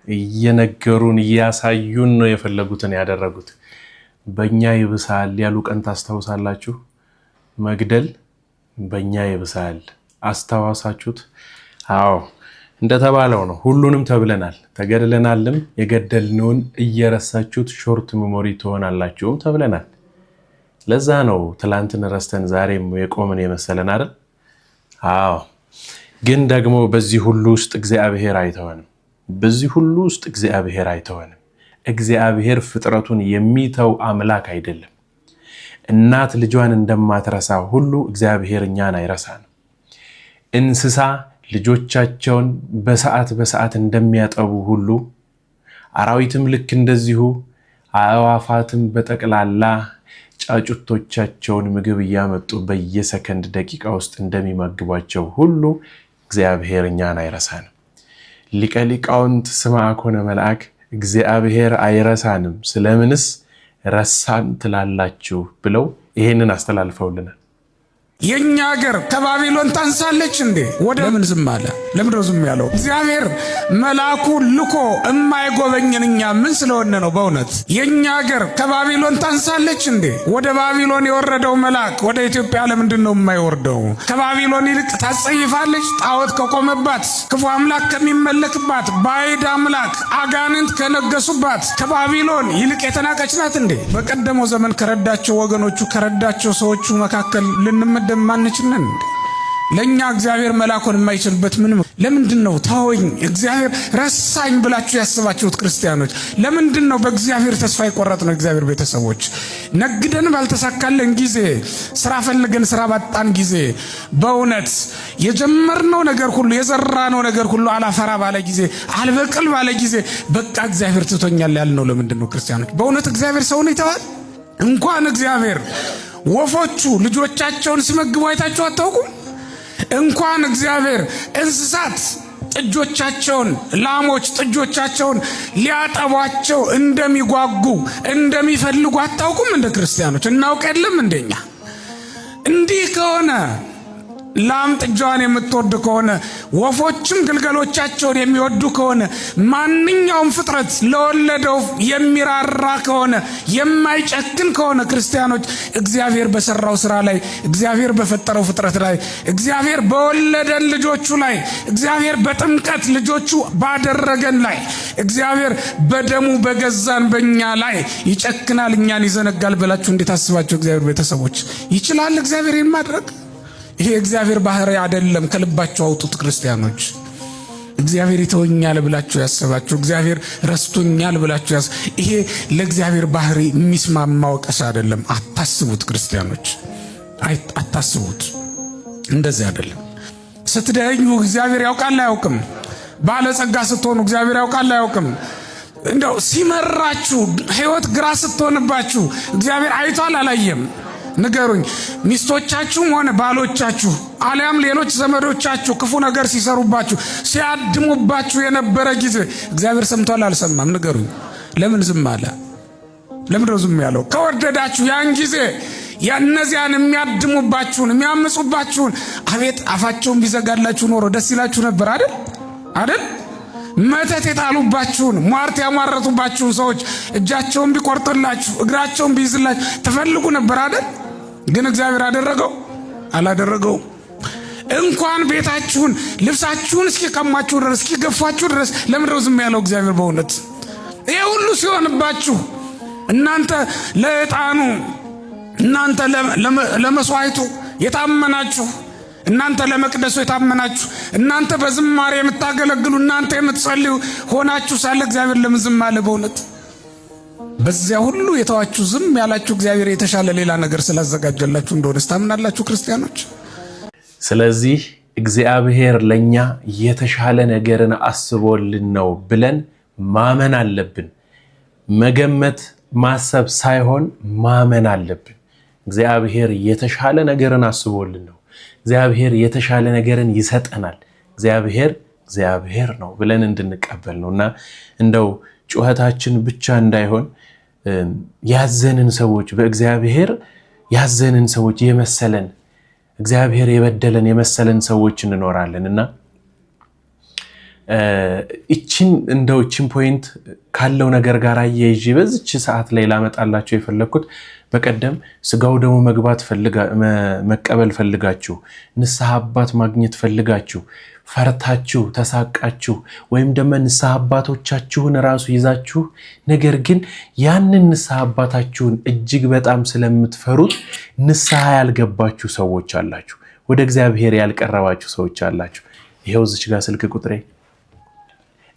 Speaker 8: እየነገሩን እያሳዩን ነው የፈለጉትን ያደረጉት። በእኛ ይብሳል ያሉ ቀን ታስታውሳላችሁ? መግደል በእኛ ይብሳል። አስታዋሳችሁት? አዎ እንደተባለው ነው። ሁሉንም ተብለናል፣ ተገድለናልም። የገደልነውን እየረሳችሁት ሾርት ሜሞሪ ትሆናላችሁም ተብለናል። ለዛ ነው ትላንትን ረስተን ዛሬም የቆምን የመሰለን አይደል? አዎ ግን ደግሞ በዚህ ሁሉ ውስጥ እግዚአብሔር አይተወንም። በዚህ ሁሉ ውስጥ እግዚአብሔር አይተወንም። እግዚአብሔር ፍጥረቱን የሚተው አምላክ አይደለም። እናት ልጇን እንደማትረሳ ሁሉ እግዚአብሔር እኛን አይረሳንም። እንስሳ ልጆቻቸውን በሰዓት እንደሚያጠቡ ሁሉ አራዊትም ልክ እንደዚሁ፣ አእዋፋትም በጠቅላላ ጫጩቶቻቸውን ምግብ እያመጡ በየሰከንድ ደቂቃ ውስጥ እንደሚመግቧቸው ሁሉ እግዚአብሔር እኛን አይረሳንም። ሊቀ ሊቃውንት ስምዐ ኮነ መልአክ እግዚአብሔር አይረሳንም ስለምንስ ረሳን ትላላችሁ ብለው ይሄንን አስተላልፈውልናል።
Speaker 11: የኛ ሀገር ከባቢሎን ታንሳለች እንዴ? ወደ ለምን ዝም አለ? ለምንድነው ዝም ያለው? እግዚአብሔር መልአኩ ልኮ የማይጎበኘን እኛ ምን ስለሆነ ነው? በእውነት የኛ ሀገር ከባቢሎን ታንሳለች እንዴ? ወደ ባቢሎን የወረደው መልአክ ወደ ኢትዮጵያ ለምንድን ነው የማይወርደው? ከባቢሎን ይልቅ ታጸይፋለች? ጣዖት ከቆመባት፣ ክፉ አምላክ ከሚመለክባት፣ ባዕድ አምላክ አጋንንት ከነገሱባት ከባቢሎን ይልቅ የተናቀች ናት እንዴ? በቀደመው ዘመን ከረዳቸው ወገኖቹ ከረዳቸው ሰዎቹ መካከል ልንመ ማንችነን ለኛ እግዚአብሔር መላኩን የማይችልበት ምንም ለምንድነው ታወኝ እግዚአብሔር ረሳኝ ብላችሁ ያስባችሁት ክርስቲያኖች ለምንድነው በእግዚአብሔር ተስፋ የቆረጥነው እግዚአብሔር ቤተሰቦች ነግደን ባልተሳካለን ጊዜ ስራ ፈልገን ስራ ባጣን ጊዜ በእውነት የጀመርነው ነገር ሁሉ የዘራነው ነገር ሁሉ አላፈራ ባለ ጊዜ አልበቅል ባለ ጊዜ በቃ እግዚአብሔር ትቶኛል ያልነው ለምንድነው ክርስቲያኖች በእውነት እግዚአብሔር ሰውን ይተዋል እንኳን እግዚአብሔር ወፎቹ ልጆቻቸውን ሲመግቡ አይታችሁ አታውቁም እንኳን እግዚአብሔር እንስሳት ጥጆቻቸውን ላሞች ጥጆቻቸውን ሊያጠቧቸው እንደሚጓጉ እንደሚፈልጉ አታውቁም እንደ ክርስቲያኖች እናውቅ የለም እንደኛ እንዲህ ከሆነ ላም ጥጃዋን የምትወድ ከሆነ ወፎችም ግልገሎቻቸውን የሚወዱ ከሆነ ማንኛውም ፍጥረት ለወለደው የሚራራ ከሆነ የማይጨክን ከሆነ ክርስቲያኖች እግዚአብሔር በሰራው ስራ ላይ እግዚአብሔር በፈጠረው ፍጥረት ላይ እግዚአብሔር በወለደን ልጆቹ ላይ እግዚአብሔር በጥምቀት ልጆቹ ባደረገን ላይ እግዚአብሔር በደሙ በገዛን በእኛ ላይ ይጨክናል እኛን ይዘነጋል ብላችሁ እንዴት አስባችሁ እግዚአብሔር ቤተሰቦች ይችላል እግዚአብሔር ይህን ማድረግ ይሄ እግዚአብሔር ባህሪ አይደለም ከልባችሁ አውጡት ክርስቲያኖች እግዚአብሔር ይተወኛል ብላችሁ ያስባችሁ እግዚአብሔር ረስቶኛል ብላችሁ ይሄ ለእግዚአብሔር ባህሪ የሚስማማ ወቀሳ አይደለም አታስቡት ክርስቲያኖች አታስቡት እንደዚህ አይደለም ስትደኙ እግዚአብሔር ያውቃል አያውቅም ባለጸጋ ስትሆኑ እግዚአብሔር ያውቃል አያውቅም እንደው ሲመራችሁ ህይወት ግራ ስትሆንባችሁ እግዚአብሔር አይቷል አላየም ንገሩኝ ሚስቶቻችሁም ሆነ ባሎቻችሁ አሊያም ሌሎች ዘመዶቻችሁ ክፉ ነገር ሲሰሩባችሁ ሲያድሙባችሁ የነበረ ጊዜ እግዚአብሔር ሰምቷል አልሰማም ንገሩኝ ለምን ዝም አለ ለምን ዝም ያለው ከወደዳችሁ ያን ጊዜ ያነዚያን የሚያድሙባችሁን የሚያምጹባችሁን አቤት አፋቸውን ቢዘጋላችሁ ኖሮ ደስ ይላችሁ ነበር አይደል መተት የጣሉባችሁን ሟርት ያሟረቱባችሁን ሰዎች እጃቸውን ቢቆርጥላችሁ እግራቸውን ቢይዝላችሁ ተፈልጉ ነበር አይደል ግን እግዚአብሔር አደረገው አላደረገው እንኳን ቤታችሁን ልብሳችሁን እስኪቀማችሁ ድረስ እስኪገፋችሁ ድረስ ለምንድነው ዝም ያለው እግዚአብሔር በእውነት ይሄ ሁሉ ሲሆንባችሁ እናንተ ለዕጣኑ እናንተ ለመስዋዕቱ የታመናችሁ እናንተ ለመቅደሱ የታመናችሁ እናንተ በዝማሬ የምታገለግሉ እናንተ የምትጸልዩ ሆናችሁ ሳለ እግዚአብሔር ለምን ዝም አለ በእውነት በዚያ ሁሉ የተዋችሁ ዝም ያላችሁ እግዚአብሔር የተሻለ ሌላ ነገር ስላዘጋጀላችሁ እንደሆነ ታምናላችሁ ክርስቲያኖች
Speaker 8: ስለዚህ እግዚአብሔር ለኛ የተሻለ ነገርን አስቦልን ነው ብለን ማመን አለብን መገመት ማሰብ ሳይሆን ማመን አለብን እግዚአብሔር የተሻለ ነገርን አስቦልን ነው እግዚአብሔር የተሻለ ነገርን ይሰጠናል እግዚአብሔር ነው ብለን እንድንቀበል ነውና እንደው ጩኸታችን ብቻ እንዳይሆን ያዘንን ሰዎች በእግዚአብሔር ያዘንን ሰዎች የመሰለን እግዚአብሔር የበደለን የመሰለን ሰዎች እንኖራለንና እቺን ፖይንት ካለው ነገር ጋር አያይዤ በዚች ሰዓት ላይ ላመጣላችሁ የፈለኩት በቀደም ስጋው ደሙ መቀበል ፈልጋችሁ ንስሐ አባት ማግኘት ፈልጋችሁ ፈርታችሁ ተሳቃችሁ ወይም ደግሞ ንስሐ አባቶቻችሁን ራሱ ይዛችሁ ነገር ግን ያንን ንስሐ አባታችሁን እጅግ በጣም ስለምትፈሩት ንስሐ ያልገባችሁ ሰዎች አላችሁ ወደ እግዚአብሔር ያልቀረባችሁ ሰዎች አላችሁ ይሄው እዚች ጋር ስልክ ቁጥሬ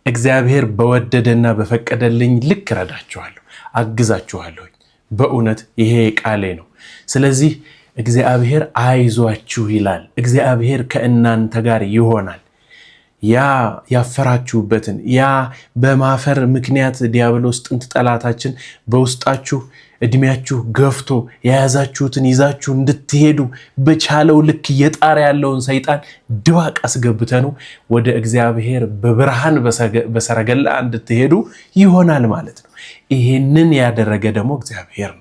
Speaker 8: እግዚአብሔር በወደደና በፈቀደልኝ ልክ ረዳችኋለሁ አግዛችኋለሁ በእውነት ይሄ ቃሌ ነው ስለዚህ እግዚአብሔር አይዟችሁ ይላል እግዚአብሔር ከእናንተ ጋር ይሆናል ያ ያፈራችሁበትን ያ በማፈር ምክንያት ዲያብሎስ ጥንት ጠላታችን በውስጣችሁ እድሜያችሁ ገፍቶ የያዛችሁትን ይዛችሁ እንድትሄዱ በቻለው ልክ እየጣረ ያለውን ሰይጣን ድባቅ አስገብተኑ ወደ እግዚአብሔር በብርሃን በሰረገላ እንድትሄዱ ይሆናል ማለት ነው ይሄንን ያደረገ ደግሞ እግዚአብሔር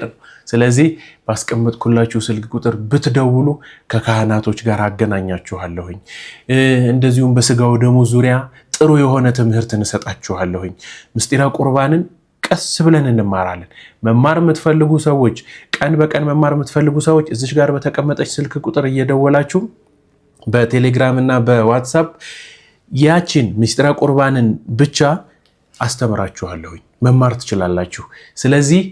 Speaker 8: ነው ስለዚህ ባስቀመጥኩላችሁ ስልክ ቁጥር ብትደውሉ ከካህናቶች ጋር አገናኛችኋለሁኝ እንደዚሁም በስጋው ደሙ ዙሪያ ጥሩ የሆነ ትምህርት እንሰጣችኋለሁኝ ምስጢረ ቁርባንን ቀስ ብለን እንማራለን መማር የምትፈልጉ ሰዎች ቀን በቀን መማር የምትፈልጉ ሰዎች እዚች ጋር በተቀመጠች ስልክ ቁጥር እየደወላችሁ በቴሌግራም እና በዋትስአፕ ያቺን ምስጢረ ቁርባንን ብቻ አስተምራችኋለሁኝ መማር ትችላላችሁ ስለዚህ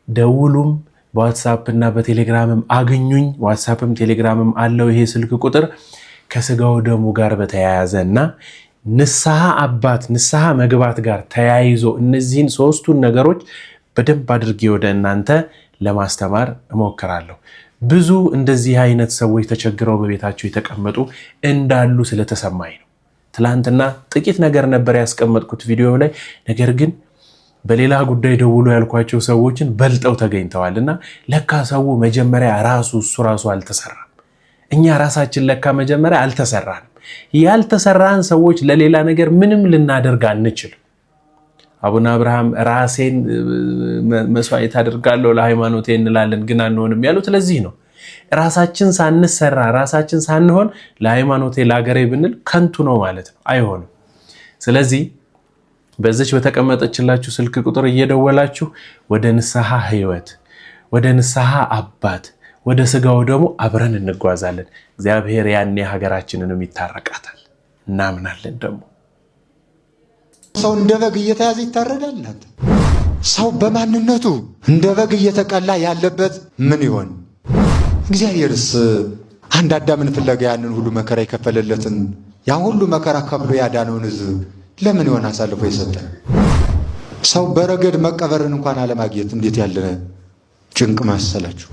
Speaker 8: ደውሉም በዋትስአፕ እና በቴሌግራምም አገኙኝ። ዋትስአፕም ቴሌግራምም አለው ይሄ ስልክ ቁጥር ከስጋው ደሙ ጋር በተያያዘና ንስሐ አባት ንስሐ መግባት ጋር ተያይዞ እነዚህን ሶስቱን ነገሮች በደንብ አድርጌ ወደ እናንተ ለማስተማር እሞክራለሁ። ብዙ እንደዚህ አይነት ሰዎች ተቸግረው በቤታቸው የተቀመጡ እንዳሉ ስለተሰማኝ ነው። ትላንትና ጥቂት ነገር ነበር ያስቀመጥኩት ቪዲዮ ላይ፣ ነገር ግን በሌላ ጉዳይ ደውሎ ያልኳቸው ሰዎችን በልጠው ተገኝተዋልና ለካ ሰው መጀመሪያ እሱ ራሱ አልተሰራም። እኛ ራሳችን ለካ መጀመሪያ አልተሰራንም። ያልተሰራን ሰዎች ለሌላ ነገር ምንም ልናደርግ አንችልም። አቡነ አብርሃም ራሴን መስዋዕት አድርጋለሁ ለሃይማኖቴ እንላለን ግን አንሆንም ያሉት ለዚህ ነው። ራሳችን ሳንሰራ ራሳችን ሳንሆን ለሃይማኖቴ ለሀገሬ ብንል ከንቱ ነው ማለት ነው፣ አይሆንም። ስለዚህ በዚች በተቀመጠችላችሁ ስልክ ቁጥር እየደወላችሁ ወደ ንስሐ ህይወት፣ ወደ ንስሐ አባት፣ ወደ ስጋው ደግሞ አብረን እንጓዛለን። እግዚአብሔር ያኔ ሀገራችንንም ይታረቃታል እናምናለን። ደግሞ
Speaker 12: ሰው እንደ በግ እየተያዘ ይታረዳል። እናንተ ሰው በማንነቱ እንደ በግ እየተቀላ ያለበት ምን ይሆን? እግዚአብሔርስ አንድ አዳምን ፍለጋ ያንን ሁሉ መከራ የከፈለለትን ያን ሁሉ መከራ ከፍሎ ያዳነውን ሕዝብ ለምን ይሆን አሳልፎ የሰጠን? ሰው በረገድ መቀበርን እንኳን አለማግኘት እንዴት ያለ ጭንቅ መሰላችሁ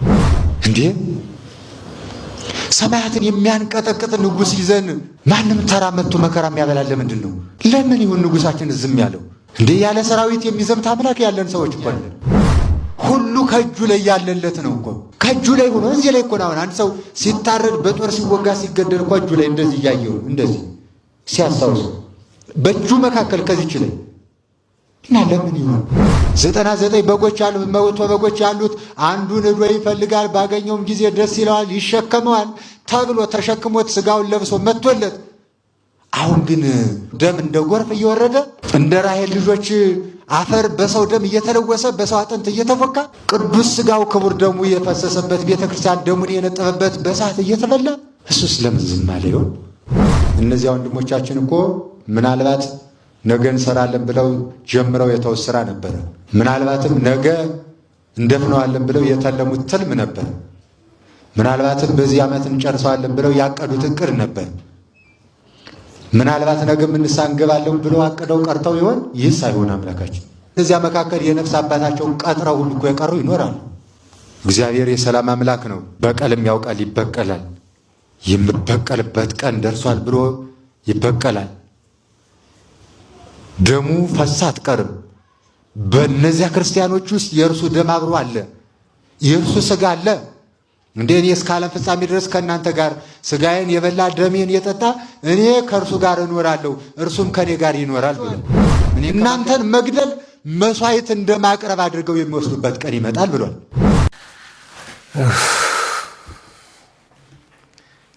Speaker 12: እንዴ! ሰማያትን የሚያንቀጠቅጥ ንጉሥ ይዘን ማንም ተራ መጥቶ መከራ የሚያበላል ለምንድን ነው? ለምን ይሁን ንጉሳችን ዝም ያለው እንዴ? ያለ ሰራዊት የሚዘምት አምላክ ያለን ሰዎች እኮ ነን። ሁሉ ከእጁ ላይ ያለለት ነው እኮ ከእጁ ላይ ሆኖ እዚህ ላይ እኮ ነው። አንድ ሰው ሲታረድ በጦር ሲወጋ ሲገደል እኮ እጁ ላይ እንደዚህ እያየው እንደዚህ ሲያስታውሱ በእጁ መካከል ከዚች ላይ እና ለምን ይሁን 99 በጎች ያሉት 100 በጎች ያሉት አንዱን ሄዶ ይፈልጋል፣ ባገኘውም ጊዜ ደስ ይለዋል፣ ይሸከመዋል ተብሎ ተሸክሞት ስጋውን ለብሶ መጥቶለት፣ አሁን ግን ደም እንደ ጎርፍ እየወረደ እንደ ራሔል ልጆች አፈር በሰው ደም እየተለወሰ በሰው አጥንት እየተፎካ ቅዱስ ስጋው ክቡር ደሙ የፈሰሰበት ቤተክርስቲያን ደሙን የነጠበበት በእሳት እየተበላ እሱስ ለምን ዝም አለ ይሆን? እነዚያ ወንድሞቻችን እኮ ምናልባት ነገ እንሰራለን ብለው ጀምረው የተውት ስራ ነበር። ምናልባትም ነገ እንደፍነዋለን ብለው የተለሙት ትልም ነበር። ምናልባትም በዚህ ዓመት እንጨርሰዋለን ብለው ያቀዱት እቅድ ነበር። ምናልባት ነገ ንስሐ እንገባለን ብለው አቅደው ቀርተው ይሆን? ይህስ አይሆን አምላካችን። እዚያ መካከል የነፍስ አባታቸውን ቀጥረው ሁሉ እኮ የቀሩ ይኖራሉ። እግዚአብሔር የሰላም አምላክ ነው። በቀልም ያውቃል፣ ይበቀላል። የምበቀልበት ቀን ደርሷል ብሎ ይበቀላል። ደሙ ፈሳ አትቀርም። በእነዚያ ክርስቲያኖች ውስጥ የእርሱ ደም አብሮ አለ፣ የእርሱ ስጋ አለ። እንደ እኔ እስከ ዓለም ፍጻሜ ድረስ ከእናንተ ጋር ስጋዬን የበላ ደሜን የጠጣ እኔ ከእርሱ ጋር እኖራለሁ እርሱም ከእኔ ጋር ይኖራል ብሎ እናንተን መግደል መስዋዕት እንደማቅረብ አድርገው የሚወስዱበት ቀን ይመጣል ብሏል።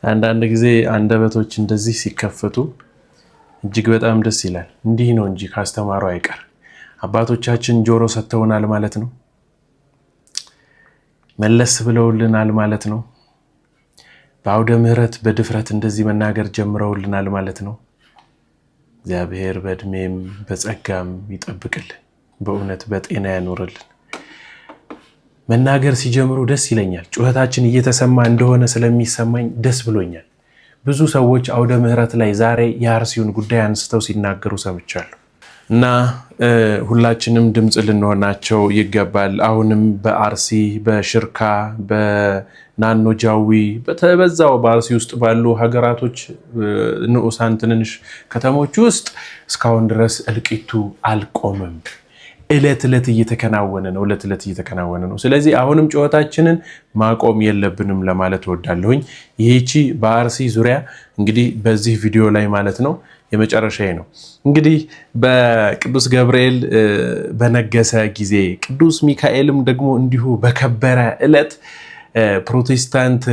Speaker 8: አንዳንድ ጊዜ አንደበቶች እንደዚህ ሲከፈቱ እጅግ በጣም ደስ ይላል። እንዲህ ነው እንጂ ካስተማሩ አይቀር አባቶቻችን ጆሮ ሰጥተውናል ማለት ነው። መለስ ብለውልናል ማለት ነው። በአውደ ምሕረት በድፍረት እንደዚህ መናገር ጀምረውልናል ማለት ነው። እግዚአብሔር በእድሜም በጸጋም ይጠብቅልን፣ በእውነት በጤና ያኖርልን። መናገር ሲጀምሩ ደስ ይለኛል። ጩኸታችን እየተሰማ እንደሆነ ስለሚሰማኝ ደስ ብሎኛል። ብዙ ሰዎች አውደ ምሕረት ላይ ዛሬ የአርሲውን ጉዳይ አንስተው ሲናገሩ ሰምቻለሁ እና ሁላችንም ድምፅ ልንሆናቸው ይገባል። አሁንም በአርሲ በሽርካ በናኖ ጃዊ በተበዛው በአርሲ ውስጥ ባሉ ሀገራቶች ንዑሳን ትንንሽ ከተሞች ውስጥ እስካሁን ድረስ እልቂቱ አልቆመም። እለት እለት እየተከናወነ ነው። ስለዚህ አሁንም ጩኸታችንን ማቆም የለብንም ለማለት እወዳለሁኝ። ይህቺ በአርሲ ዙሪያ እንግዲህ በዚህ ቪዲዮ ላይ ማለት ነው የመጨረሻዬ ነው። እንግዲህ በቅዱስ ገብርኤል በነገሰ ጊዜ ቅዱስ ሚካኤልም ደግሞ እንዲሁ በከበረ ዕለት ፕሮቴስታንት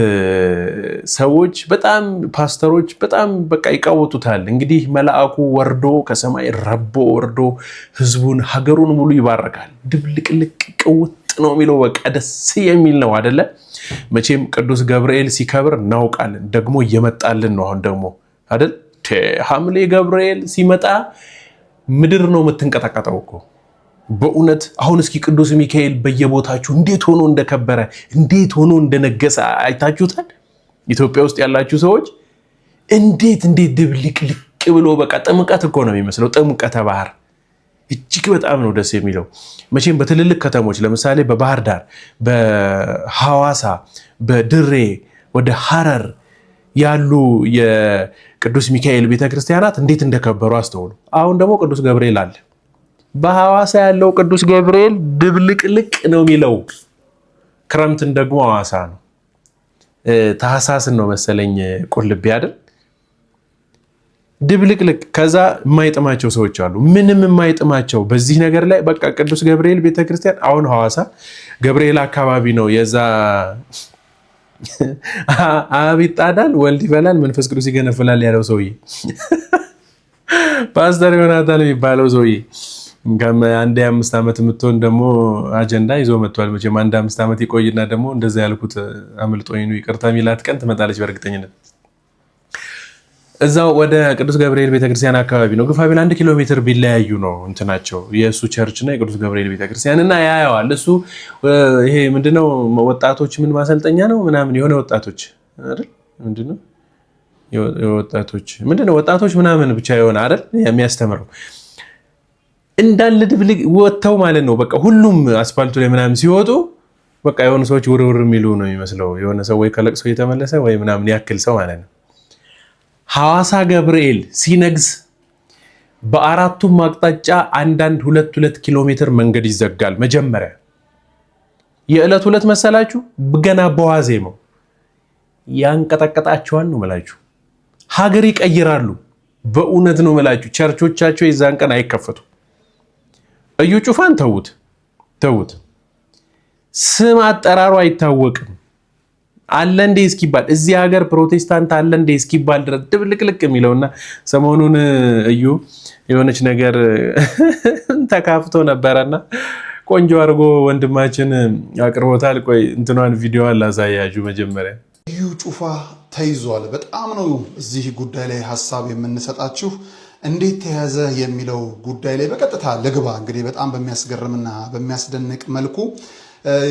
Speaker 8: ሰዎች በጣም ፓስተሮች በጣም በቃ ይቃወጡታል። እንግዲህ መልአኩ ወርዶ ከሰማይ ረቦ ወርዶ ህዝቡን ሀገሩን ሙሉ ይባርካል። ድብልቅልቅ ቅውጥ ነው የሚለው በቃ ደስ የሚል ነው አይደለ? መቼም ቅዱስ ገብርኤል ሲከብር እናውቃለን። ደግሞ እየመጣልን ነው አሁን ደግሞ አይደል? ሐምሌ ገብርኤል ሲመጣ ምድር ነው የምትንቀጠቀጠው እኮ በእውነት አሁን እስኪ ቅዱስ ሚካኤል በየቦታችሁ እንዴት ሆኖ እንደከበረ እንዴት ሆኖ እንደነገሰ አይታችሁታል? ኢትዮጵያ ውስጥ ያላችሁ ሰዎች እንዴት ድብልቅልቅ ብሎ በቃ ጥምቀት እኮ ነው የሚመስለው። ጥምቀተ ባህር እጅግ በጣም ነው ደስ የሚለው። መቼም በትልልቅ ከተሞች ለምሳሌ በባህር ዳር፣ በሐዋሳ፣ በድሬ ወደ ሐረር ያሉ የቅዱስ ሚካኤል ቤተክርስቲያናት እንዴት እንደከበሩ አስተውሉ። አሁን ደግሞ ቅዱስ ገብርኤል አለ። በሐዋሳ ያለው ቅዱስ ገብርኤል ድብልቅልቅ ነው የሚለው። ክረምትን ደግሞ ሐዋሳ ነው። ታህሳስን ነው መሰለኝ ቁልቢ አይደል? ድብልቅልቅ። ከዛ የማይጥማቸው ሰዎች አሉ፣ ምንም የማይጥማቸው በዚህ ነገር ላይ በቃ ቅዱስ ገብርኤል ቤተክርስቲያን። አሁን ሐዋሳ ገብርኤል አካባቢ ነው የዛ አብ ይጣዳል ወልድ ይበላል መንፈስ ቅዱስ ይገነፍላል ያለው ሰውዬ ፓስተር ዮናታን የሚባለው ሰውዬ አንድ 5 ዓመት የምትሆን ደግሞ አጀንዳ ይዞ መጥቷል። መቼም አንድ 5 ዓመት ይቆይና ደግሞ እንደዛ ያልኩት አምልጦኝ ነው ይቅርታ ሚላት ቀን ትመጣለች በእርግጠኝነት። እዛው ወደ ቅዱስ ገብርኤል ቤተክርስቲያን አካባቢ ነው። ግፋ ቢል 1 ኪሎ ሜትር ቢለያዩ ነው እንትናቸው የእሱ ቸርች እና የቅዱስ ገብርኤል ቤተክርስቲያን እና ያየዋል። እሱ ይሄ ምንድነው ወጣቶች ምን ማሰልጠኛ ነው ምናምን የሆነ ወጣቶች አይደል ምንድነው የወጣቶች ምንድነው ወጣቶች ምናምን ብቻ የሆነ አይደል የሚያስተምረው እንዳለ ድብልቅ ወጥተው ማለት ነው። በቃ ሁሉም አስፋልቱ ላይ ምናምን ሲወጡ በቃ የሆነ ሰዎች ውርውር የሚሉ ነው የሚመስለው። የሆነ ሰው ወይ ከለቅሶ የተመለሰ ወይ ምናምን ያክል ሰው ማለት ነው። ሐዋሳ ገብርኤል ሲነግስ በአራቱም አቅጣጫ አንዳንድ 2 ኪሎ ሜትር መንገድ ይዘጋል። መጀመሪያ የዕለት 2 መሰላችሁ ገና በዋዜማው ያንቀጠቀጣቸዋል ነው መላችሁ። ሀገር ይቀይራሉ። በእውነት ነው መላችሁ። ቸርቾቻቸው የዛን ቀን አይከፈቱ። እዩ ጩፋን ተውት። ስም አጠራሩ አይታወቅም። አለ እንደ እስኪባል እዚህ ሀገር ፕሮቴስታንት አለ እንደ እስኪባል ድረስ ድብልቅልቅ የሚለውና ሰሞኑን እዩ የሆነች ነገር ተካፍቶ ነበረና ቆንጆ አድርጎ ወንድማችን አቅርቦታል። ቆይ እንትኗን ቪዲዮዋን ላሳያችሁ። መጀመሪያ
Speaker 7: እዩ ጩፋ ተይዟል። በጣም ነው እዚህ ጉዳይ ላይ ሐሳብ የምንሰጣችሁ። እንዴት ተያዘ የሚለው ጉዳይ ላይ በቀጥታ ልግባ። እንግዲህ በጣም በሚያስገርምና በሚያስደንቅ መልኩ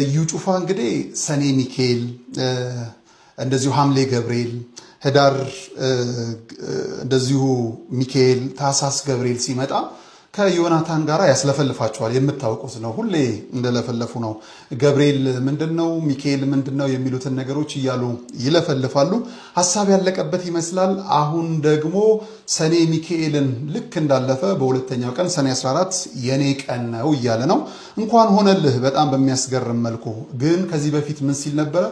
Speaker 7: እዩ ጩፋ እንግዲህ ሰኔ ሚካኤል፣ እንደዚሁ ሐምሌ ገብርኤል፣ ህዳር እንደዚሁ ሚካኤል፣ ታህሳስ ገብርኤል ሲመጣ ከዮናታን ጋር ያስለፈልፋቸዋል። የምታውቁት ነው። ሁሌ እንደለፈለፉ ነው። ገብርኤል ምንድነው ሚካኤል ምንድነው የሚሉትን ነገሮች እያሉ ይለፈልፋሉ። ሐሳብ ያለቀበት ይመስላል። አሁን ደግሞ ሰኔ ሚካኤልን ልክ እንዳለፈ በሁለተኛው ቀን ሰኔ 14 የኔ ቀን ነው እያለ ነው። እንኳን ሆነልህ በጣም በሚያስገርም መልኩ። ግን ከዚህ በፊት ምን ሲል ነበረ?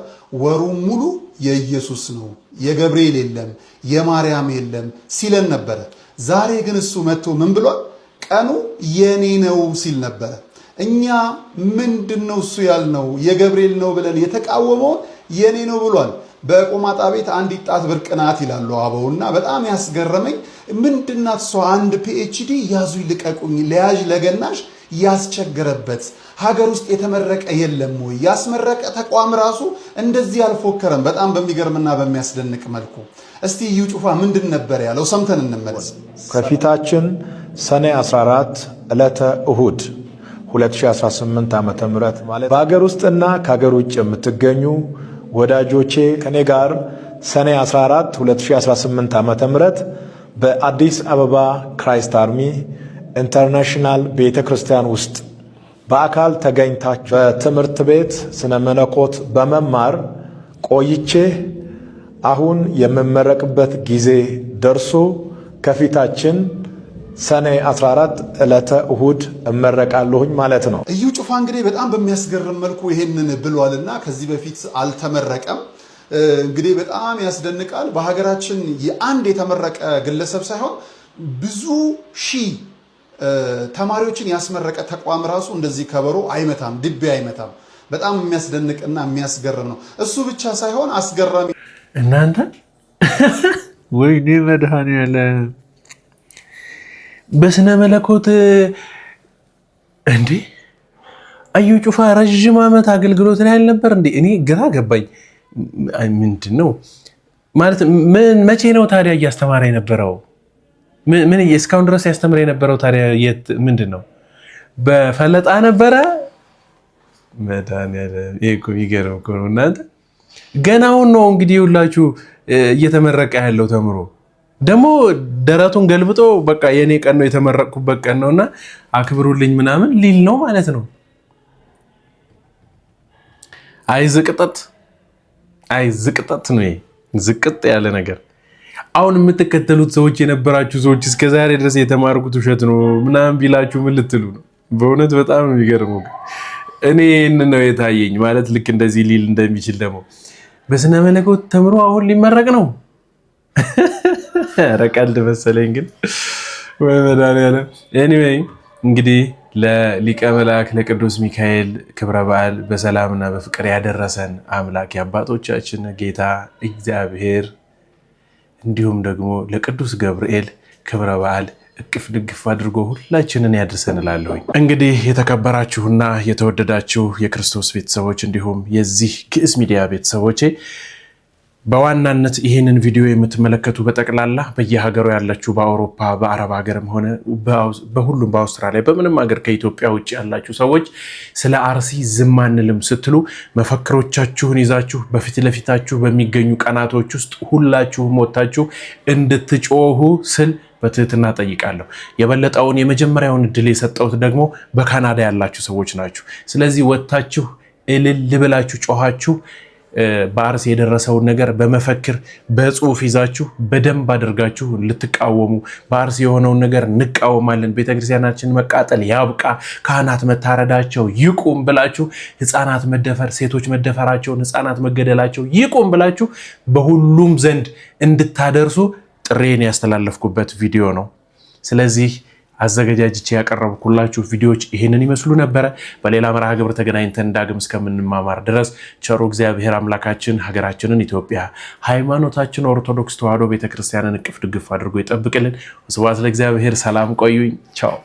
Speaker 7: ወሩ ሙሉ የኢየሱስ ነው፣ የገብርኤል የለም፣ የማርያም የለም ሲለን ነበረ። ዛሬ ግን እሱ መጥቶ ምን ብሏል? ቀኑ የኔ ነው ሲል ነበረ። እኛ ምንድነው እሱ ያልነው የገብርኤል ነው ብለን የተቃወመውን የኔ ነው ብሏል። በቆማጣ ቤት አንዲት ጣት ብርቅ ናት ይላሉ አበውና በጣም ያስገረመኝ ምንድናት እሷ አንድ ፒኤችዲ ያዙ ይልቀቁኝ ለያዥ ለገናሽ ያስቸገረበት ሀገር ውስጥ የተመረቀ የለም ወይ? ያስመረቀ ተቋም ራሱ እንደዚህ አልፎከረም። በጣም በሚገርምና በሚያስደንቅ መልኩ እስቲ እዩ ጩፋ ምንድን ነበር ያለው? ሰምተን እንመለስ።
Speaker 13: ከፊታችን ሰኔ 14 ዕለተ እሁድ 2018 ዓመተ ምህረት ማለት በአገር ውስጥና ከሀገር ውጭ የምትገኙ ወዳጆቼ ከኔ ጋር ሰኔ 14 2018 ዓመተ ምህረት በአዲስ አበባ ክራይስት አርሚ ኢንተርናሽናል ቤተክርስቲያን ውስጥ በአካል ተገኝታችሁ በትምህርት ቤት ስነ መለኮት በመማር ቆይቼ አሁን የምመረቅበት ጊዜ ደርሶ ከፊታችን ሰኔ 14 ዕለተ እሁድ እመረቃለሁኝ ማለት ነው።
Speaker 7: እዩ ጩፋ እንግዲህ በጣም በሚያስገርም መልኩ ይሄንን ብሏልና ከዚህ በፊት አልተመረቀም። እንግዲህ በጣም ያስደንቃል። በሀገራችን የአንድ የተመረቀ ግለሰብ ሳይሆን ብዙ ሺህ ተማሪዎችን ያስመረቀ ተቋም ራሱ እንደዚህ ከበሮ አይመታም፣ ድቤ አይመታም። በጣም የሚያስደንቅና የሚያስገርም ነው። እሱ ብቻ ሳይሆን አስገራሚ
Speaker 8: እናንተ ወይኔ መድኃኔዓለም በስነ መለኮት እንዴ እዩ ጩፋ ረጅም ዓመት አገልግሎት ላይ አልነበር እንዴ? እኔ ግራ ገባኝ። ምንድነው ማለት ምን መቼ ነው ታዲያ እያስተማረ የነበረው? ምን እስካሁን ድረስ ያስተምር የነበረው ታዲያ የት ምንድነው? በፈለጣ ነበረ። መድኃኒዓለም ይሄ እኮ የሚገርም እኮ ነው እናንተ። ገና አሁን ነው እንግዲህ ሁላችሁ እየተመረቀ ያለው ተምሮ ደግሞ ደረቱን ገልብጦ በቃ የኔ ቀን ነው የተመረቅኩበት ቀን ነውና አክብሩልኝ ምናምን ሊል ነው ማለት ነው። አይ ዝቅጠት ነው ዝቅጥ ያለ ነገር። አሁን የምትከተሉት ሰዎች የነበራችሁ ሰዎች እስከዛሬ ድረስ የተማርኩት ውሸት ነው ምናምን ቢላችሁ ምን ልትሉ ነው? በእውነት በጣም የሚገርመው እኔ ይህንን ነው የታየኝ ማለት ልክ እንደዚህ ሊል እንደሚችል ደግሞ በስነ መለኮት ተምሮ አሁን ሊመረቅ ነው። ኧረ ቀልድ መሰለኝ ግን ወይ መድኃኒዓለም። ኤኒዌይ እንግዲህ ለሊቀ መላእክት ለቅዱስ ሚካኤል ክብረ በዓል በሰላምና በፍቅር ያደረሰን አምላክ የአባቶቻችን ጌታ እግዚአብሔር እንዲሁም ደግሞ ለቅዱስ ገብርኤል ክብረ በዓል እቅፍ ድግፍ አድርጎ ሁላችንን ያድርሰን እላለሁኝ። እንግዲህ የተከበራችሁና የተወደዳችሁ የክርስቶስ ቤተሰቦች እንዲሁም የዚህ ግዕዝ ሚዲያ ቤተሰቦቼ በዋናነት ይህንን ቪዲዮ የምትመለከቱ በጠቅላላ በየሀገሩ ያላችሁ በአውሮፓ በአረብ ሀገርም ሆነ በሁሉም በአውስትራሊያ በምንም ሀገር ከኢትዮጵያ ውጭ ያላችሁ ሰዎች ስለ አርሲ ዝም አንልም ስትሉ መፈክሮቻችሁን ይዛችሁ በፊት ለፊታችሁ በሚገኙ ቀናቶች ውስጥ ሁላችሁም ወጥታችሁ እንድትጮሁ ስል በትህትና ጠይቃለሁ። የበለጠውን የመጀመሪያውን እድል የሰጠሁት ደግሞ በካናዳ ያላችሁ ሰዎች ናችሁ። ስለዚህ ወጥታችሁ እልል ብላችሁ ጮኻችሁ በአርሲ የደረሰውን ነገር በመፈክር በጽሁፍ ይዛችሁ በደንብ አድርጋችሁ ልትቃወሙ በአርሲ የሆነውን ነገር እንቃወማለን፣ ቤተክርስቲያናችን መቃጠል ያብቃ፣ ካህናት መታረዳቸው ይቁም ብላችሁ ህፃናት መደፈር፣ ሴቶች መደፈራቸውን፣ ህፃናት መገደላቸው ይቁም ብላችሁ በሁሉም ዘንድ እንድታደርሱ ጥሬን ያስተላለፍኩበት ቪዲዮ ነው። ስለዚህ አዘገጃጅቼ ያቀረብኩላችሁ ቪዲዮዎች ይህንን ይመስሉ ነበረ። በሌላ መርሃ ግብር ተገናኝተን ዳግም እስከምንማማር ድረስ ቸሩ እግዚአብሔር አምላካችን ሀገራችንን ኢትዮጵያ ሃይማኖታችን ኦርቶዶክስ ተዋሕዶ ቤተክርስቲያንን እቅፍ ድግፍ አድርጎ ይጠብቅልን። ስብሐት ለእግዚአብሔር። ሰላም ቆዩኝ። ቻው